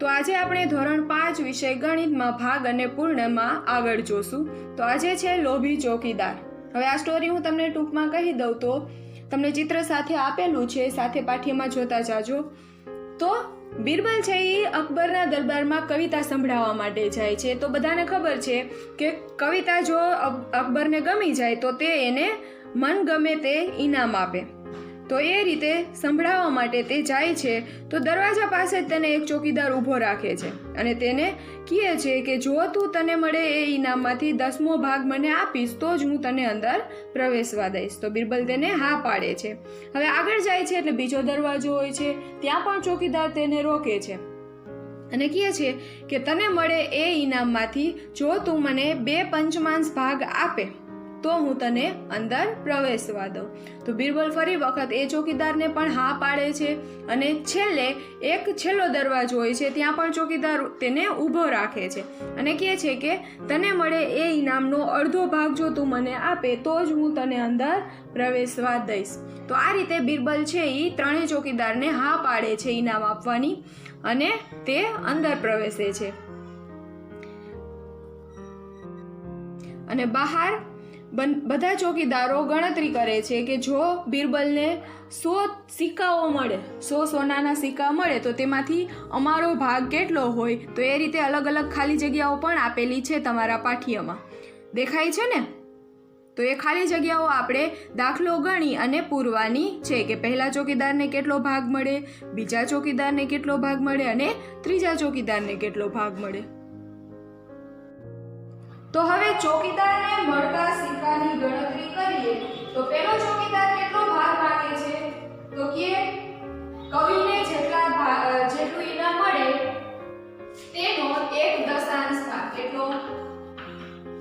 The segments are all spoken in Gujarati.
તો આજે આપણે ધોરણ 5 વિષય ગણિતમાં ભાગ અને પૂર્ણમાં આગળ જોશું. તો આજે છે લોભી ચોકીદાર. હવે આ સ્ટોરી હું તમને ટૂંકમાં કહી દઉં તો તમને ચિત્ર સાથે આપેલું છે, સાથે પાઠ્યમાં જોતા જાજો. તો બિરબલ છે એ અકબરના દરબારમાં કવિતા સંભળાવવા માટે જાય છે. તો બધાને ખબર છે કે કવિતા જો અકબરને ગમી જાય તો તે એને મન ગમે તે ઇનામ આપે. તો એ રીતે સંભળાવવા માટે તે જાય છે. તો દરવાજા પાસે જ તેને એક ચોકીદાર ઊભો રાખે છે અને તેને કહે છે કે જો તું તને મળે એ ઇનામમાંથી 10મો ભાગ મને આપીશ તો જ હું તને અંદર પ્રવેશવા દઈશ. તો બિરબલ તેને હા પાડે છે. હવે આગળ જાય છે એટલે બીજો દરવાજો હોય છે, ત્યાં પણ ચોકીદાર તેને રોકે છે અને કહે છે કે તને મળે એ ઇનામમાંથી જો તું મને 2 પંચમાંશ ભાગ આપે તો હું તને અંદર પ્રવેશવા દઉં. તો બિરબલ ફરી વખત એ ચોકીદારને પણ હા પાડે છે અને છેલ્લે એક છેલ્લો દરવાજો હોય છે, ત્યાં પણ ચોકીદાર તેને ઊભો રાખે છે અને કહે છે કે તને મળે એ ઇનામનો અડધો ભાગ જો તું મને આપે તો જ હું તને અંદર પ્રવેશવા દઈશ. તો આ રીતે બિરબલ છે એ ત્રણેય ચોકીદારને હા પાડે છે ઇનામ આપવાની અને તે અંદર પ્રવેશે છે. અને બહાર બધા ચોકીદારો ગણતરી કરે છે કે જો બિરબલને 100 સિક્કાઓ મળે, 100 સોનાના સિક્કા મળે તો તેમાંથી અમારો ભાગ કેટલો હોય. તો એ રીતે અલગ અલગ ખાલી જગ્યાઓ પણ આપેલી છે તમારા પાઠ્યમાં, દેખાય છે ને? તો એ ખાલી જગ્યાઓ આપણે દાખલો ગણી અને પૂરવાની છે કે પહેલા ચોકીદારને કેટલો ભાગ મળે, બીજા ચોકીદારને કેટલો ભાગ મળે અને ત્રીજા ચોકીદારને કેટલો ભાગ મળે. તો હવે ચોકીદારને મળતા સિક્કાની ગણતરી કરીએ. તો પહેલો ચોકીદાર કેટલો ભાગ માંગે છે? તો કે કવિને જેટલું ઇનામ મળે તેનો 1/10 ભાગ, કેટલો?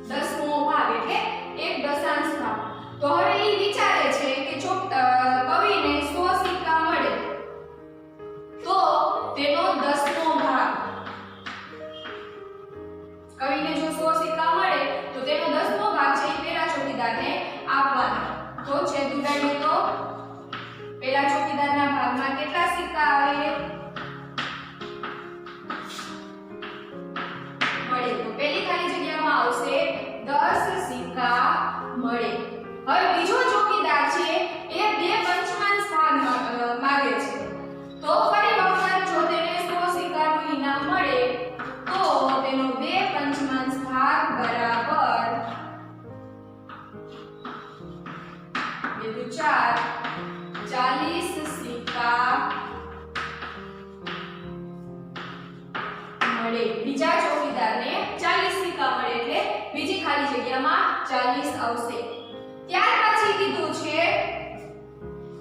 10મો ભાગ એટલે 1/10 ભાગ. તો હવે એ વિચારે છે કે જો કવિને 100 સિક્કા મળે તો તેનો 10મો ભાગ, કવિને જો 100 સિક્કા મળે તો તેનો 10મો ભાગ છે એ પેલા ચોકીદારને આપવાનો. તો છેદ ઉડાડીએ તો પેલા ચોકીદારના ભાગમાં કેટલા સિક્કા આવે? મળે. તો પેલી ખાલી જગ્યામાં આવશે 10 સિક્કા મળે. હવે બીજો ચોકીદાર છે એ 2 પંચમાંશ ભાગ માંગે છે. તો ફરી વખત જો તેને 100 સિક્કાનું ઇનામ મળે તો તેનો 2 પંચમાંશ ભાગ બરાબર 2 × 4 40 સિક્કા મળે. બીજા ચોકીદારને 40 સિક્કા મળે એટલે બીજી ખાલી જગ્યામાં 40 આવશે. ત્યાર પછી કીધું છે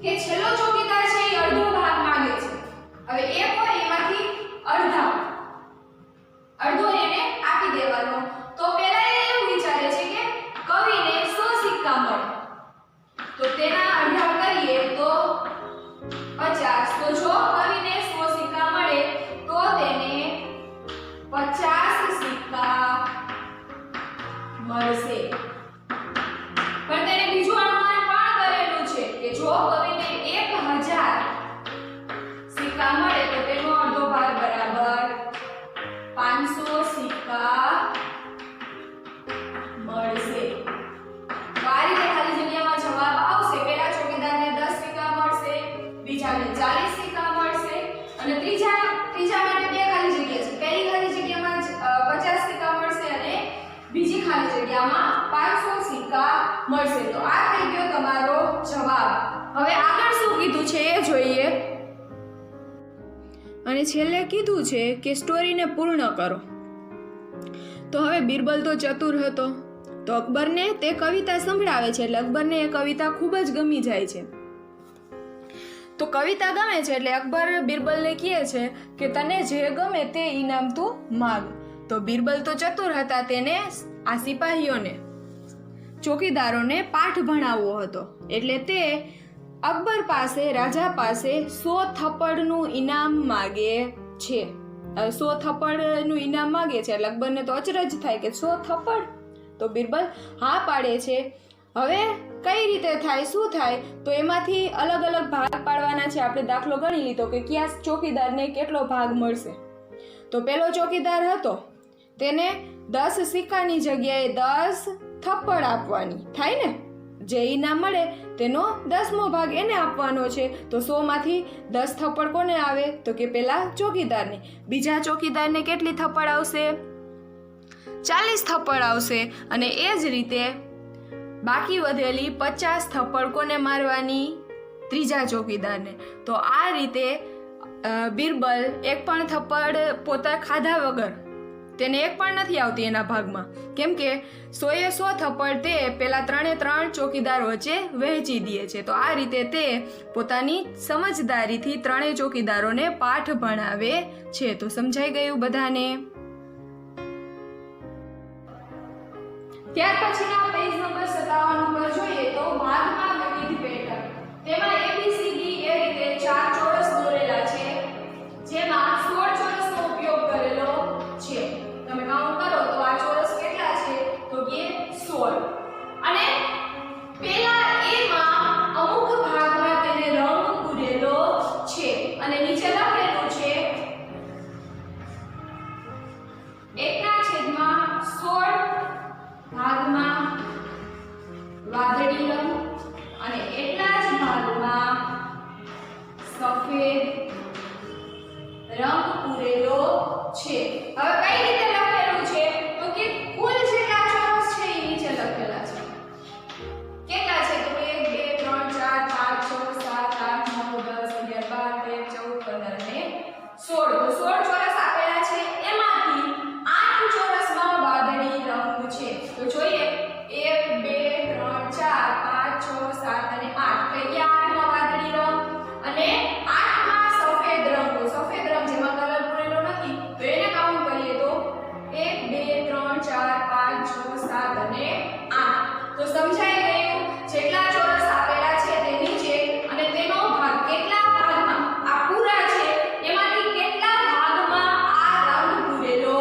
કે છેલ્લો ચોકીદાર છે એ અડધો ભાગ માંગે છે. હવે એક હોય એમાંથી અડધો એને આપી દેવાનો. તો પહેલા એ એવું વિચારે છે કે કવિને 100 સિક્કા મળે તો તેના અડધા કરીએ તો 50. તો જો કવિને 100 સિક્કા મળે તો તેને 50 સિક્કા મળશે. પણ તેને બીજું અનુમાન પણ કરેલું છે કે જો કવિને 1000 સિક્કા મળે તો તેનો અડધો ભાગ બરાબર 500 સિક્કા મળશે. તો આ રીતે ખાલી જગ્યામાં જવાબ આવશે. પહેલા ચોકીદારને 10 સિક્કા મળશે, બીજાને 40 સિક્કા મળશે અને ત્રીજા માટે બે ખાલી જગ્યા છે. પહેલી ખાલી જગ્યામાં 50 સિક્કા મળશે અને બીજી ખાલી જગ્યામાં 500 સિક્કા મળશે. તો આ થઈ ગયો તમારો જવાબ. હવે આગળ શું કીધું છે એ જોઈએ. અને છેલ્લે કીધું છે કે સ્ટોરીને પૂર્ણ કરો. તો હવે બિરબલ તો ચતુર હતો તો અકબરને તે કવિતા સંભળાવે છે એટલે અકબરને એ કવિતા ખૂબ જ ગમી જાય છે. તો કવિતા ગમે છે એટલે અકબર બિરબલને કહે છે કે તને જે ગમે તે ઇનામ તું માંગ. તો બિરબલ તો ચતુર હતા, તેને આ સિપાહીઓને, ચોકીદારોને પાઠ ભણાવવો હતો એટલે તે અકબર પાસે, રાજા પાસે 100 થપ્પડનું ઇનામ માગે છે. 100 થપ્પડનું ઇનામ માગે છે એટલે અકબરને તો અચરજ થાય કે 100 થપ્પડ. તો બિરબલ હા પાડે છે. હવે કઈ રીતે થાય, શું થાય? તો એમાંથી અલગ અલગ ભાગ પાડવાના છે. આપણે દાખલો ગણી લીધો કે કયા ચોકીદારને કેટલો ભાગ મળશે. તો પેલો ચોકીદાર હતો તેને 10 સિક્કાની જગ્યાએ 10 થપ્પડ આપવાની થાય ને, જે ઇનામ મળે તેનો 10મો ભાગ એને આપવાનો છે. તો 100 માંથી 10 થપ્પડ કોને આવે? તો કે પેલા ચોકીદારને. બીજા ચોકીદારને કેટલી થપ્પડ આવશે? 40 થપ્પડ આવશે. અને એ જ રીતે બાકી વધેલી 50 થપ્પડ કોને મારવાની? ત્રીજા ચોકીદારને. તો આ રીતે બિરબલ એક પણ થપ્પડ પોતા ખાધા વગર, તેને એક પણ નથી આવતી એના ભાગમાં, કેમ કે 100 એ 100 થપ્પડ તે પેલા 3 ચોકીદાર વચ્ચે વહેંચી દે છે. તો આ રીતે તે પોતાની સમજદારીથી 3 ચોકીદારોને પાઠ ભણાવે છે. તો સમજાઈ ગયું બધાને? ત્યાર પછીના પેજ નંબર 57 ઉપર જોઈએ તો ભાગમાં વિવિધ પેટર્ન. તેમાં ABCD એ રીતે 4 ચોરસ દોરેલા છે, જેમાં 16 ચોરસનો ઉપયોગ કરેલો છે. તમે કાઉન્ટ કરો તો આ ચોરસ કેટલા છે? તો કે 16. અને પેલા એમાં અમુક ભાગમાં તેને રંગ પૂરેલો છે અને નીચે લખેલું છે 1/16 ભાગમાં વાદળી રંગ અને એટલા જ ભાગમાં સફેદ રંગ પૂરેલો છે. હવે કઈ રીતે લખેલું છે? તો કે કુલ જેટલા ચોરસ છે એ નીચે લખેલા છે. કેટલા છે? તો 1 2 3 4 5 6 7 8 9 10 11 12 13 14 15 અને 16. તો 16 ચોરસ આપેલા છે, એમાંથી 8 ચોરસમાં વાદળી રંગ છે. તો જોઈએ 1 2 3 4 5 6 7 અને 8. કઈ ગયા 8 માં વાદળી રંગ અને 8 માં સફેદ રંગ. તો સફેદ રંગ જેમાં કલર પૂરેલો નથી તો એને કાઉન્ટ કરીએ તો 1 2 3 4 5 6 7 અને 8. તો સમજાઈ ગયું? જેટલા ચોરસ આપેલા છે તે નીચે અને તેનો ભાગ કેટલા ભાગમાં આ પૂરા છે એમાંથી કેટલા ભાગમાં આ રંગ પૂરેલો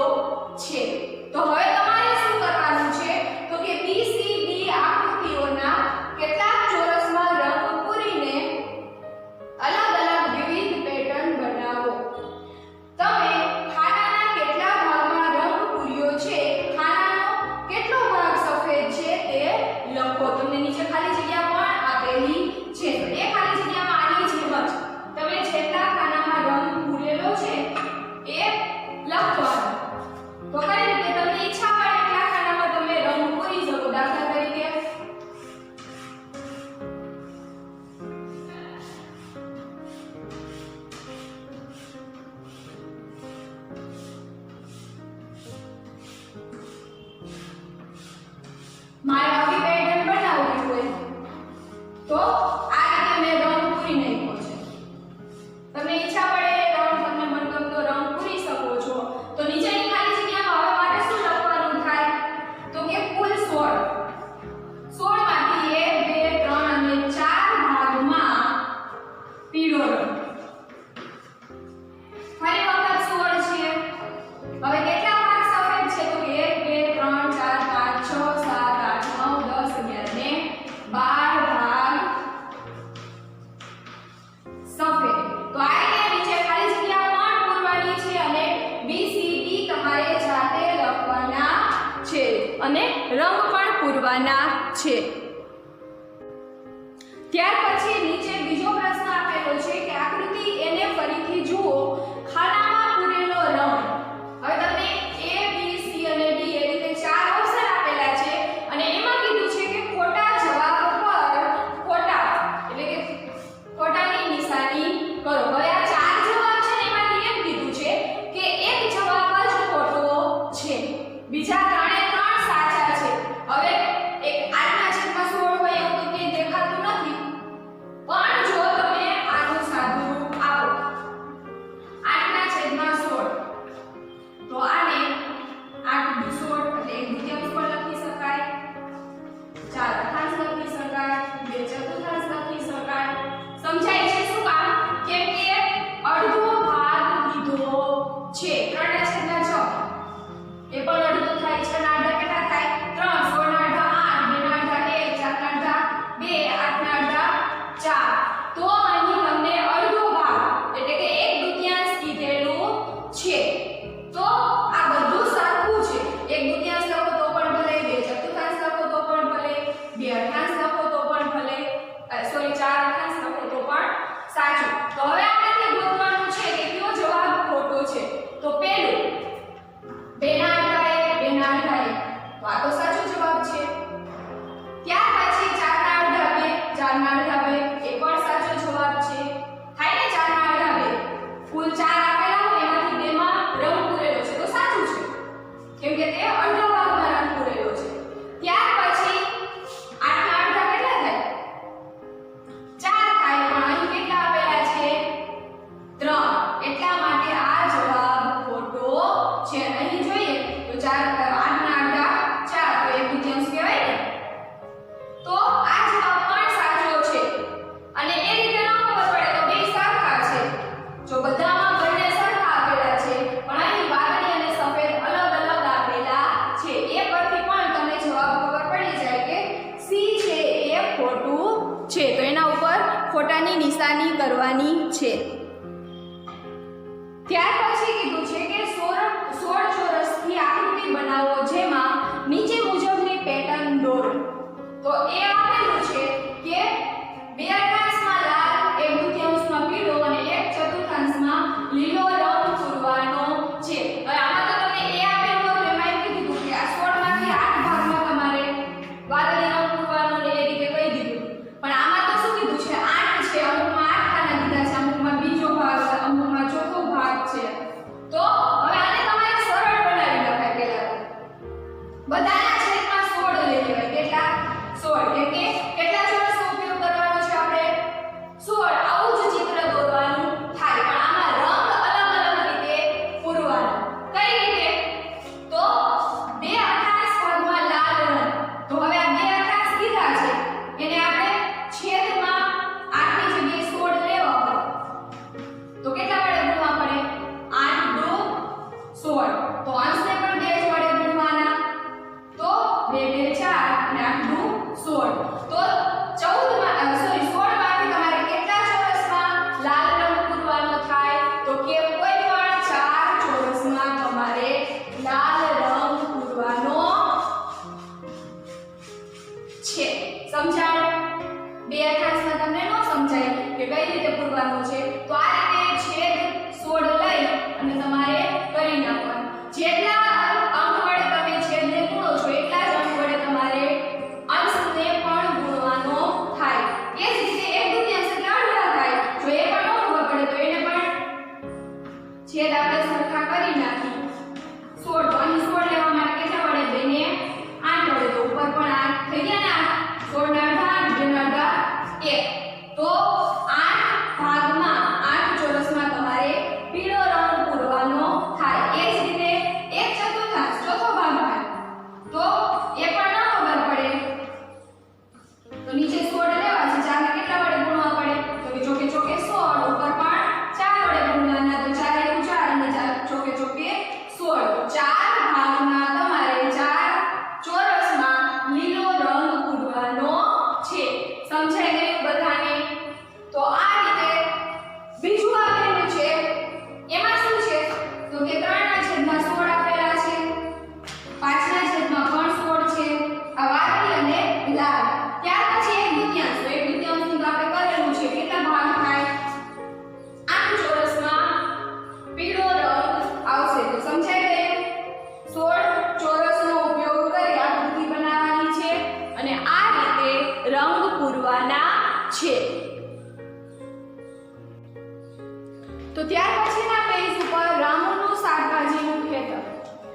છે. તો હવે તમારે શું કરવાનું છે? તો કે BCD આકૃતિઓના કેટલાક ચોરસમાં રંગ પૂરીને અલગ અલગ વિવિધ પેટર્ન બનાવો. તમે ખાનાના કેટલા ભાગમાં રંગ પૂર્યો છે, ખાનાનો કેટલો ભાગ સફેદ છે તે લખો. તમને નીચે ખાલી જગ્યા પણ આપેલી છે. તો એ ખાલી જગ્યામાં આની જેમ જ તમે જેટલા ખાનામાં રંગ પૂરેલો છે એ લખવાનું. તો કઈ રીતે તમને ઈચ્છા પડે એટલા ખાનામાં તમે રંગ પૂરી શકો. દાખલા તરીકે મારે આવી પેટર્ન બનાવવી હોય તો આ રીતે મેં રંગ પૂરી નાખ્યો છે. તમને ઈચ્છા પડે રંગ, તમને મનગમતો રંગ પૂરી શકો છો. તો નીચેની ખાલી જગ્યામાં હવે મારે શું લખવાનું થાય? તો કે કુલ 16 માંથી 1 2 3 અને 4 ભાગમાં પીળો રંગ. ફરી વખત 16 છે. હવે કેટલા ભાગ સફેદ છે? તો 1 2 3 4 5 6 7 8 9 10 11 ને 12 ભાગ સફેદ. તો આ રીતે નીચે ખાલી જગ્યા પણ પૂરવાની છે અને BCD તમારે જાતે લખવાના છે અને રંગ પણ પૂરવાના છે. ત્યાર પછી નીચે બીજો પ્રશ્ન આપેલો છે કે આકૃતિ એને ફરીથી જુઓ. ખાનામાં પૂરેલો રંગ. હવે તમને A B C અને D એ રીતે 4 ઓપ્શન આપેલા છે અને એમાં કીધું છે કે ખોટા જવાબ પર ખોટા એટલે કે ખોટાની નિશાની કરો. હવે આ 4 જવાબ છે ને એમાંથી એમ કીધું છે કે એક જવાબ જ ખોટો છે, બીજા 3 સાચા છે. હવે એક 8/16 હોય એવું તો કે દેખાતું નથી, પણ જો તમે આનું સાદું છે। ત્યાર પછી કીધું છે કે 16 ચોરસની આકૃતિ બનાવો જેમાં નીચે મુજબની પેટર્ન દોરો। તો એ આપેલું છે કે 2/8માં લાલ, 1/2માં પીળો અને 1/4માં લીલો રંગ પૂરવાનો છે। હવે આમાં તો તમને એ આપેલું હતું એમાં એમ કીધું કે આ 16 માંથી 8 ભાગમાં તમારે વાદળી રંગ પૂરવાનો ને એ રીતે કહી દીધું, પણ આમાં તો શું કીધું છે 8 છે, અમુકમાં 8 ખાના દીધા છે, અમુકમાં બીજો ભાગ છે, અમુકમાં ચોથો ભાગ છે। તો હવે આને તમારે સરળ બનાવી લખાય પહેલા બધાના છેદમાં 16 લઈ લેવાય। કેટલા 16 કેમ કે કેટલા ચોરસનો ઉપયોગ કરવાનો છે આપણે 16। આવું જ ચિત્ર દોરવાનું થાય, પણ આમાં રંગ અલગ અલગ રીતે પૂરવાનો। કઈ રીતે? તો 2/8 ભાગમાં લાલ રંગ, તો હવે આ 2/8 કીધા છે એને આપણે છેદમાં 8 ની જગ્યાએ 16 લેવા પડે, તો કેટલા વડે ગુણવા પડે 8 × 16, તો અંશને પણ 2 વડે ગુણવાના, તો 2 × 4 અને 8 × 16, તો 16 માંથી તમારે કેટલા ચોરસમાં લાલ રંગ પૂરવાનો થાય? તો કે કોઈ પણ 4 ચોરસમાં તમારે લાલ રંગ પૂરવાનો છે। સમજાય? 2/8માં તમને ન સમજાય કે કઈ રીતે પૂરવાનું છે, તો આ રીતે છેદ 16 લઈ અને તમારે કરી નાખવાનું। જેટલા અંક વડે તમે છેદને ગુણો છો એટલા જ અંક વડે તમારે અંશને પણ ગુણવાનો થાય। એ જ રીતે 1/2 એટલે અડધા થાય, જો એ પણ ન ખબર પડે તો એને પણ છેદ આપણે સરખા કરી નાખી 16, તો અહીં 16 લેવા માટે કેટલા વડે 2 ને 8 વડે, તો ઉપર પણ 8 થઈ ગયા ને 8, 16 ના અડધા 2 ના અડધા 1, તો 8 ભાગમાં 8 ચોરસમાં તમારે પીળો રંગ પૂરવાનો થાય। એ જ રીતે 1/4 ચોથો ભાગ થાય, તો એ પણ ન ખબર પડે તો નીચે 16 લેવા છે, 4 ને કેટલા વડે ગુણવા પડે? તો કે ચોકે ચોકે 16, ઉપર પણ 4 વડે ગુણવાના, તો 4 × 4 અને 4 ચોકે ચોકે 16, તો 4 ભાગમાં તમારે 4 ચોરસમાં લીલો રંગ પૂરવાનો છે। સમજાઈ ગયું બધાને? તો આ રીતે બીજું આપેલું છે એમાં શું છે? તો કે 3/16 આપેલા છે, 5/16 પણ 16 છે, આ વાદળી અને લાલ। ત્યાર પછી 1/2 નું તો આપણે કરેલું છે, કેટલા ભાગ થાય 8 ચોરસમાં પીળો રંગ આવશે। તો સમજાઈ ગયું? 16 ચોરસનો ઉપયોગ કરી આકૃતિ બનાવવાની છે અને આ રીતે રંગ પૂરવાના છે। તો ત્યાર પછીના પેજ ઉપર રામુનું શાકભાજીનું ખેતર।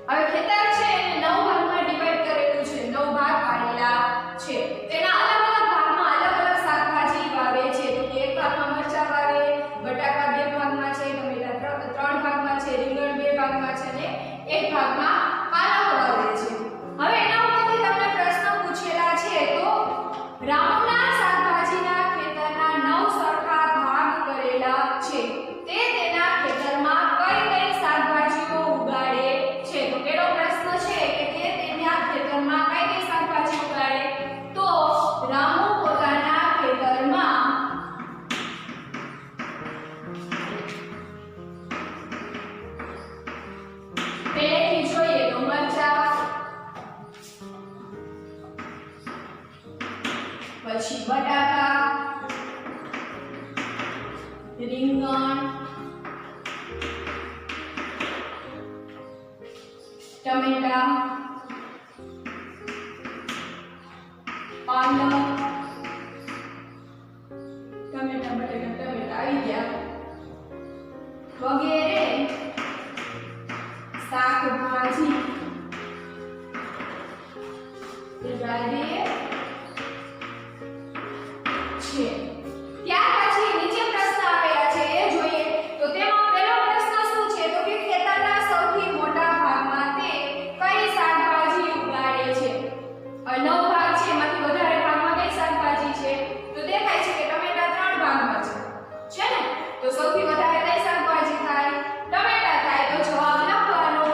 હવે ખેતર છે એને 9 ભાગમાં ડિવાઈડ કરેલું છે, 9 ભાગ પાડેલા છે, તેના અલગ અલગ ભાગમાં અલગ અલગ શાકભાજી વાવે છે। તો કે એક ભાગમાં મરચા વાવે, બટાકા 2 ભાગમાં છે, ટમેટા 3 ભાગમાં છે, રીંગણ 2 ભાગમાં છે અને એક ભાગમાં પાલક વાવે છે। હવે એના ઉપરથી તમને પ્રશ્ન પૂછેલા છે, તો રામુના શાકભાજીના ખેતરના 9 સરખા ભાગ કરેલા છે, તે તેના ખેતરમાં કઈ કઈ શાકભાજીઓ ઉગાડે છે? તો પહેલો પ્રશ્ન છે કે તે તેના ખેતરમાં કઈ કઈ શાકભાજી ઉગાડે? તો રામુ પોતાના ખેતરમાં પહેલેથી જોઈએ તો મરચા, પછી બટાકા, રીંગણ, ટમેટા, પાલક, ટમેટા આવી ગયા વગેરે શાકભાજી ઉગાડે છે। ત્યાર પછી નીચે પ્રશ્ન આપેલા છે એ જોઈએ, તો તેમાં પહેલો પ્રશ્ન શું છે? તો કે ખેતરના સૌથી મોટા ભાગમાં તે કઈ શાકભાજી ઉગાડે છે? 9 ભાગ છે, એમાંથી વધારે ભાગમાં કઈ શાકભાજી છે? તો દેખાય છે કે ટમેટા 3 ભાગમાં છે ને? તો સૌથી વધારે કઈ શાકભાજી થાય? ટમેટા થાય, તો જવાબ લખવાનો।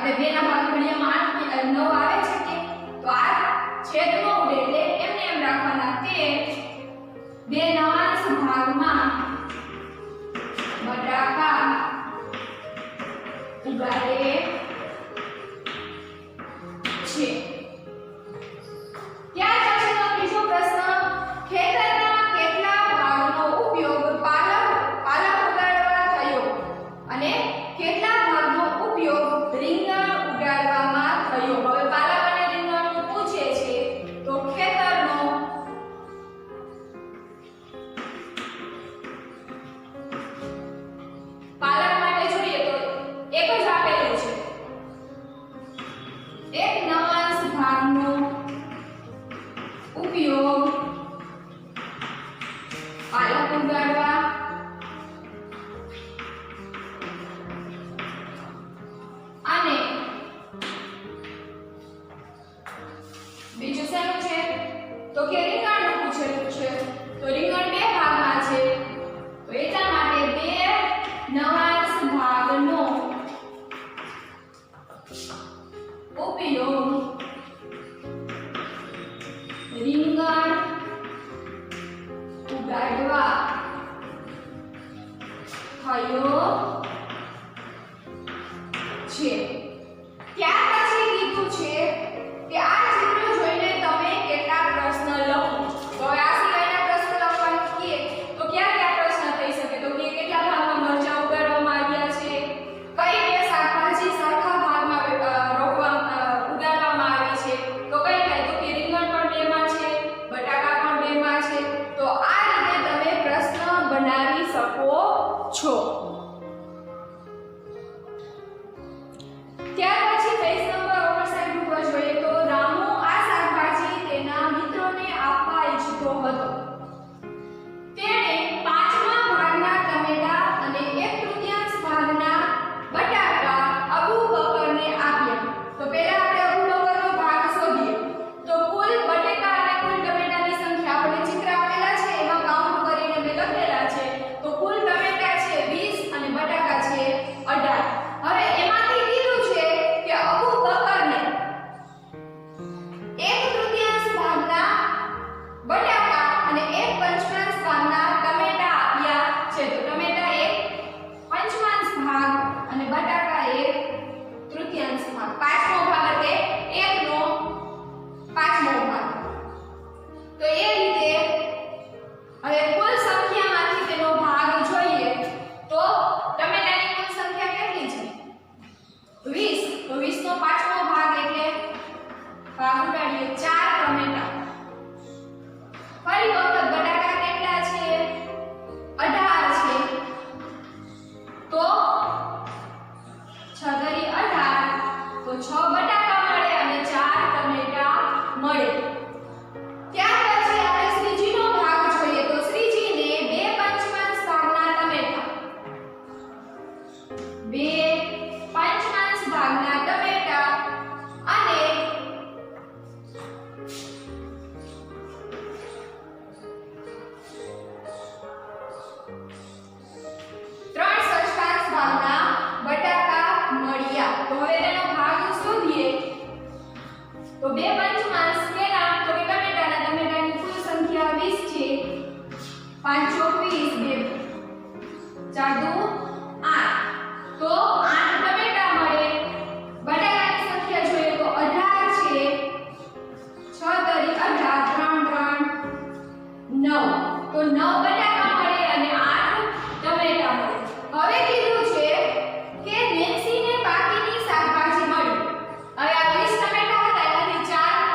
આપણે 2 ના ભાગ ઘડિયામાં 8 9 આવે છે કે તો આ છેદ નો ઉડે એટલે એમને એમ રાખવાના તે 2 નવાંશ ભાગમાં બટાકા ઉગાડે છે. ત્યાર પછીનો ત્રીજો પ્રશ્ન, ખેતરના કેટલા ભાગનો ઉપયોગ પાલક ઉગાડવા થયો અને કેટલા ભાગનો ઉપયોગ રીંગણ ઉગાડવામાં થયો? હવે પાલક અને રીંગણનું પૂછે છે તો ખેતરનો પાલક માટે જોઈએ તો એક જ આપેલું છે, 1 નવાંશ ભાગનો ઉપયોગ પાલક ઉગાડવા અને બીજું શેનું છે તો કે રીંગણનું પૂછેલું છે તો રીંગણ 2 ભાગમાં છે તો એટલા માટે 2 નવાંશ ભાગનો ઉપયોગ રીંગણ ઉગાડવા થયો છે. ત્યાર પછી કીધું છે કે આ ચિત્ર જોઈને તમે કેટલા પ્રશ્ન લખો. તો હવે આ સિવાયના પ્રશ્ન લખવાનું કીએ તો કયા કયા પ્રશ્ન થઈ શકે તો કે કેટલા ભાગમાં મરચાં ઉગાડવામાં આવ્યા છે, કઈ બે શાકભાજી સરખા ભાગમાં ઉગાડવામાં આવી છે તો કઈ થાય તો કે રીંગણ પણ 2 માં છે, બટાકા પણ 2 માં છે. તો આ રીતે તમે પ્રશ્ન બનાવી શકો છો. ત્યાર પછી પેજ નંબર 59 ઉપર જોઈએ તો રામુ આ શાકભાજી તેના મિત્રોને આપવા ઈચ્છતો હતો. તેણે 5મા ભાગના ટમેટા અને 1/3 ભાગના બટાકા અબુ બકરને આપ્યા. તો પહેલા આપણે અબુ બકરનો ભાગ શોધીએ. તો કુલ બટાકા અને કુલ ટમેટાની સંખ્યા આપણે ચિત્ર આપેલા છે એમાં કાઉન્ટ કરીને મેં લખેલા છે. તો કુલ ટમેટા છે 20 અને બટાકા છે 18. હવે એમાંથી કીધું છે કે અબુ બકરને 1/3 ભાગના બટાકા અને 1/5 ભાગના ટમેટા આપ્યા છે. તો ટમેટા 1/5 ભાગ અને બટાકા 1/3 ભાગ. 5મો ભાગ એટલે 1 નો 5મો ભાગ. તો એ રીતે હવે કુલ સંખ્યામાંથી તેનો ભાગ જોઈએ તો ટમેટાની કુલ સંખ્યા કેટલી છે 20. તો 20 નો 5મો ભાગ એટલે ભાગ ઉડાડીએ 4 ટમેટા. ફરી વખત બટાકા કેટલા છે 18 છે તો 6 × 18 તો 6 બટાકા મળે અને 4 ટમેટા મળે. ત્યાર પછી આપણે શ્રીજીનો ભાગ જોઈએ તો શ્રીજીને 2/5 ભાગના ટમેટા 2/5 ભાગના ટમેટા અને 3/5 ભાગના બટાકા મળ્યા. તો હવે તેનો ભાગ શોધીએ તો 2/5 કેલા તો કે ટમેટાની કુલ સંખ્યા 20 છે. 5 × 20 4 × 8 તો 8 ટમેટા મળે. બટાકાની સંખ્યા જોઈએ તો 18 છે. 6 × 18 3 9 તો 9 બટાકા મળે અને 8 ટમેટા મળે. હવે કીધું છે કે નેન્સીને બાકીની શાકભાજી મળી. હવે આ 20 ટમેટા હતા એમાંથી 4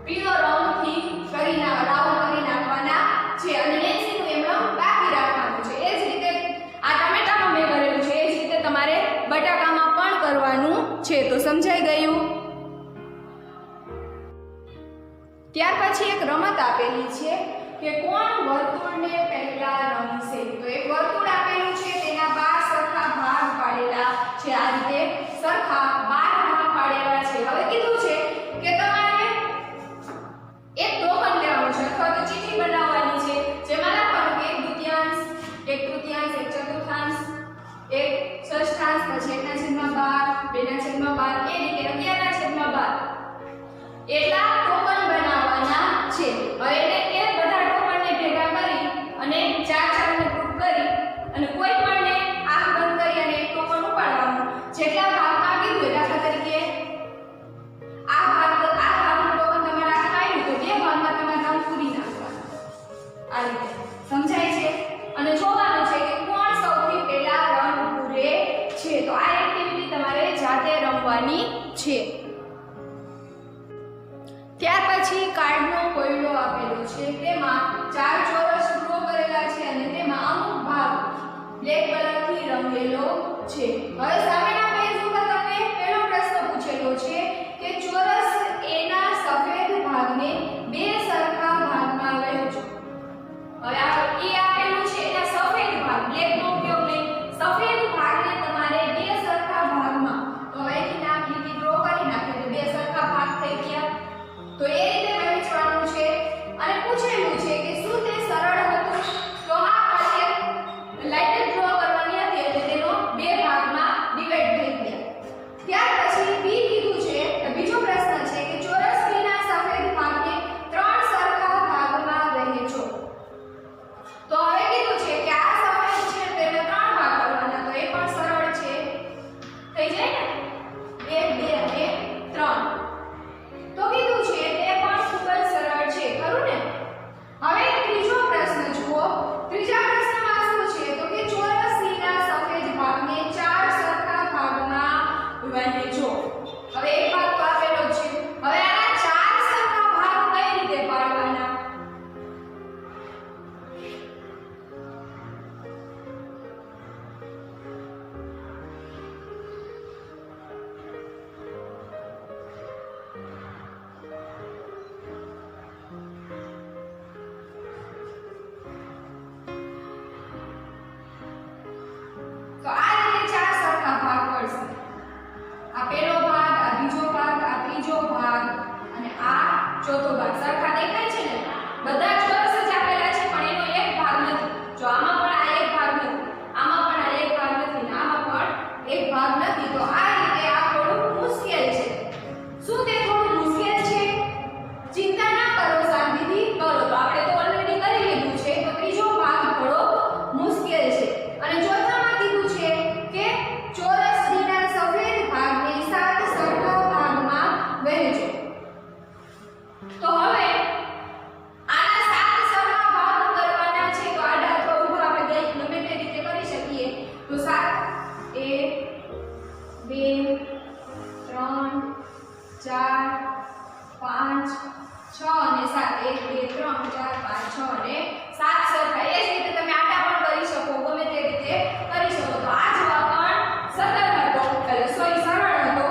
પીળો રંગથી રાઉન્ડ કરી નાખવાના છે અને નેન્સીનું એમનો બાકી રાખવાનું છે. એ જ રીતે આ ટમેટામાં મેં કરેલું છે, એ જ રીતે તમારે બટાકામાં પણ કરવાનું છે. તો સમજાઈ ગયું. ત્યાર પછી એક રમત આપેલી છે કે કોણ વર્તુળને પહેલા રમશે. તો એક વર્તુળ આપેલું છે, તેના 12 સરખા ભાગ પાડેલા છે. આ રીતે સરખા 12 ભાગ પાડેલા છે. હવે કીધું છે કે તમારે એક ટોકન લેવાનું છે અથવા તો ચીઠી બનાવવાની છે, જેમાં લખવાનું કે 1/2, 1/3, 1/4, 1/6, પછી 1/12, 2/12, એ રીતે 11/12 એટલા ટોકન બનાવવાના છે. હવે એને એ બધા ટોકનને ભેગા કરી અને 4 ને ગ્રુપ કરી અને કોઈ પણને આંખ બંધ કરી અને એક ટોકન ઉપાડવાનું. જેટલા ભાગમાં કીધું દાખલા તરીકે આ ભાગનું ટોકન તમારે આંખમાં આવ્યું તો 2 ભાગમાં તમારે રંગ પૂરી નાખવાનું. આ રીતે સમજાય છે. અને જોવાનું છે કે કોણ સૌથી પહેલા રંગ પૂરે છે. તો આ એક્ટિવિટી તમારે જાતે રમવાની છે. ત્યાર પછી કાર્ડનો કોયડો આપેલો છે, તેમાં 4 ચોરસ ડ્રો કરેલા છે અને તેમાં અમુક ભાગ બ્લેક કલરથી રંગેલો છે. હવે સામેના પેજ ઉપર તમને પહેલો પ્રશ્ન પૂછેલો છે કે ચોરસ A ના સફેદ ભાગને 2 સરખા ભાગમાં વહેંચો. હવે આ A આપેલું છે એના સફેદ ભાગ, બ્લેક નો ઉપયોગ નહીં, સફેદ ભાગને તમારે 2 સરખા ભાગમાં. તો હવે અહીંથી નામ લીટી ડ્રો કરી નાખ્યો તો 2 સરખા ભાગ થઈ ગયા. તો એ રીતે વહેંચવાનું છે અને પૂછેલું છે કે શું તે સરળ હતું. તો હા, પછી લાઈન ડ્રો કરવાની હતી એટલે તેનો 2 ભાગમાં ડિવાઈડ થઈ ગયા. ત્યાર પછી બી કીધું છે, બીજો પ્રશ્ન છે કે ચોરસ બી ના સફેદ ભાગને 3 સરખા ભાગમાં વહેંચો. તો હવે કીધું છે કે આ સફેદ છે તેને 3 ભાગ કરવાના. તો એ પણ સરળ છે, થઈ જાય ને, 1, 2 અને 3. તો કીધું છે તે પણ ખૂબ જ સરળ છે, ખરું ને. હવે ત્રીજો પ્રશ્ન જુઓ. ત્રીજા પ્રશ્નમાં શું છે તો કે ચોરસ C ના સફેદ ભાગને 4 સરખા ભાગમાં વહેંચો. હવે એક ભાગ તો આપેલો છે. હવે આના 4 સરખા ભાગ કઈ રીતે પાડવાના. તો આ રીતે 4 સરખા ભાગ પડશે. આ પહેલો ભાગ, આ બીજો ભાગ, આ ત્રીજો ભાગ અને આ ચોથો ભાગ. સરખા દેખાય છે ને, બધા ચોરસ જ આપેલા છે પણ એનો એક ભાગ નથી. જો આમાં પણ આ એક ભાગ નથી, આમાં પણ આ એક ભાગ નથી ને આમાં પણ એક ભાગ નથી. તો આ રીતે આ થોડું મુશ્કેલ છે. શું તે થોડું મુશ્કેલ છે? ચિંતા ના કરો, શાંતિથી કરો. તો આપણે તો ઓલરેડી કરી લીધું છે. તો ત્રીજો ભાગ થોડો મુશ્કેલ છે. અને ચોથામાં કીધું છે કે ચોરસ D ના સફેદ ભાગને 7 સરખા ભાગમાં વહેંચો. તો હવે આના 7 સરખા ભાગ કરવાના છે. તો આડા અથવા ઊભા આપણે ગમે તે રીતે કરી શકીએ. તો 7 1 2 3 4 5 6 અને 7 1 2 3 4 5 6 અને 7 સરખા. એ જ રીતે તમે આડા પણ કરી શકો, ગમે તે રીતે કરી શકો. તો આ જવાબ પણ સરળ હતો, સરળ હતો.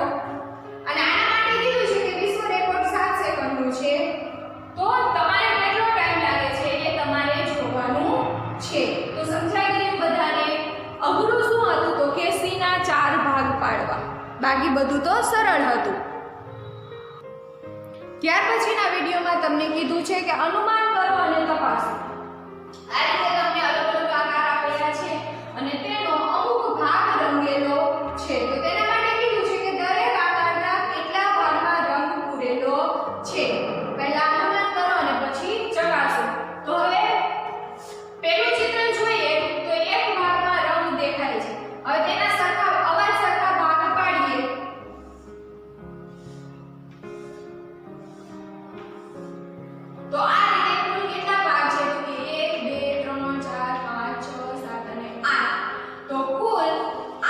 અને આના માટે કીધું છે કે વિશ્વ રેકોર્ડ 7 સેકન્ડનો છે. તો તમારે કેટલો ટાઈમ લાગે છે એ તમારે જોવાનું છે. તો સમજાઈ ગયું બધાને. અઘરું શું હતું તો કે C ના 4 ભાગ પાડવા, બાકી બધું તો સરળ હતું. ત્યાર પછીના વિડીયોમાં તમને કીધું છે કે અનુમાન કરો અને તપાસો. આ રીતે તમને અલગ અલગ આકાર આપેલા છે અને તેનો અમુક ભાગ રંગેલો છે. તો તેના માટે કીધું છે કે દરેક આકારના કેટલા ભાગમાં રંગ પૂરેલો છે. પહેલા અનુમાન કરો અને પછી ચકાસો. તો હવે પહેલું ચિત્ર જોઈએ તો એક ભાગમાં રંગ દેખાય છે. હવે તેના સરખા ભાગ પાડીએ. તો આ રીતે કુલ કેટલા ભાગ છે તો કે 1 2 3 4 5 6 7 અને 8. તો કુલ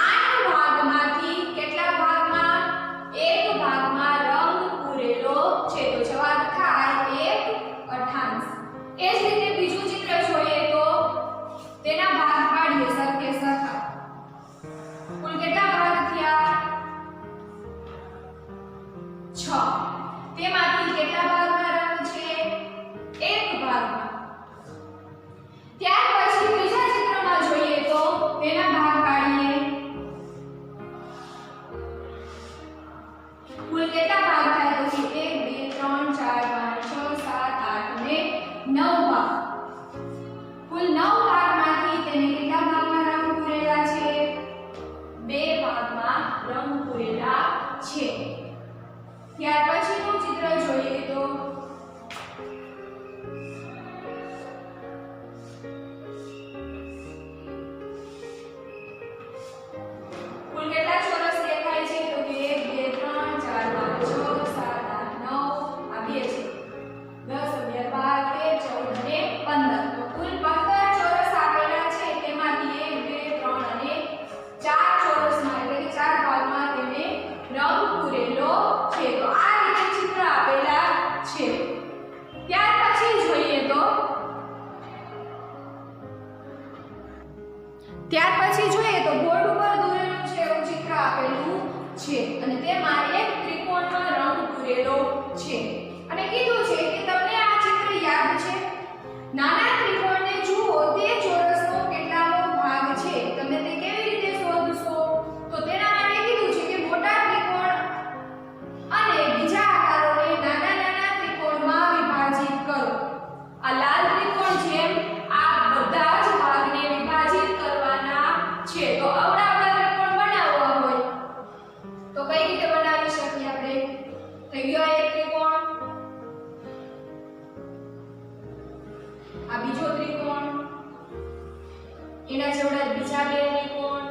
8 ભાગમાંથી કેટલા ભાગમાં? એક ભાગમાં રંગ પૂરેલો છે. તો જવાબ પછીનું ચિત્ર જોઈએ તો કુલ કેટલા ચોરસ દેખાય છે તો કે 1 2 3 4 5 6 7 8 9 આ બે છે 10 11 12 13 14 અને 15 તો કુલ 15 ચોરસ આપેલા છે તેમાંથી 1 2 3 અને 4 ચોરસમાં એટલે કે 4 ભાગમાં તેને રંગ પૂરેલો છે તો આ રીતે ચિત્ર આપેલા છે ત્યાર પછી જોઈએ તો બોર્ડ ઉપર દોરેલું છે એવું ચિત્ર આપેલું છે અને તેમાં એક ત્રિકોણમાં રંગ પૂરેલો છે અને કીધું છે કે તમને આ ચિત્ર યાદ છે નાના ત્રિકોણને જુઓ તે ચોરસનો કેટલામો ભાગ છે તમે તે કેવી રીતે શોધશો તો તેના માટે કીધું છે કે મોટા ત્રિકોણ અને બીજા આકારોને નાના નાના ત્રિકોણમાં વિભાજિત કરો આ લાલ ત્રિકોણ જેમ આ બધા જ ભાગને વિભાજિત કરવાના છે તો આવડા ત્રિકોણ બનાવવા હોય તો કઈ રીતે બનાવી શકીએ આપણે થઈ ગયો એક ત્રિકોણ આ બીજો ત્રિકોણ એના જેવડા બીજા બે ત્રિકોણ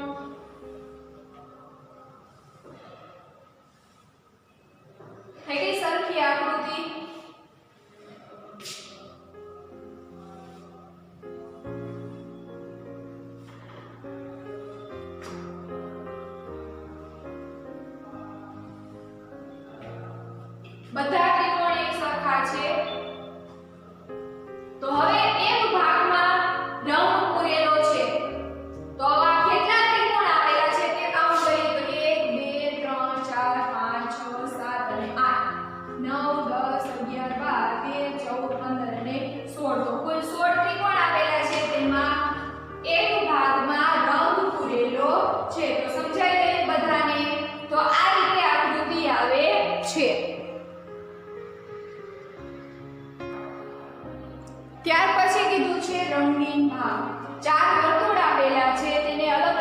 થઈ ગઈ સરખી આકૃતિ બધા ત્રિકોણ એક સરખા છે તો હવે એક ભાગમાં રંગ પૂરેલો છે તો આવા કેટલા ત્રિકોણ આપેલા છે તે કાઉન્ટ કરીએ તો 1 2 3 4 5 6 7 અને 8 9 10 11 12 13 14 15 અને 16 તો કુલ 16 ત્રિકોણ આપેલા છે તેમાં એક ભાગમાં રંગ પૂરેલો છે તો સમજાઈ ગયું બધાને તો આ રીતે આકૃતિ આવે છે ત્યાર પછી કીધું છે રંગીન ભાગ ચાર વર્તુળ આપેલા છે તેને અલગ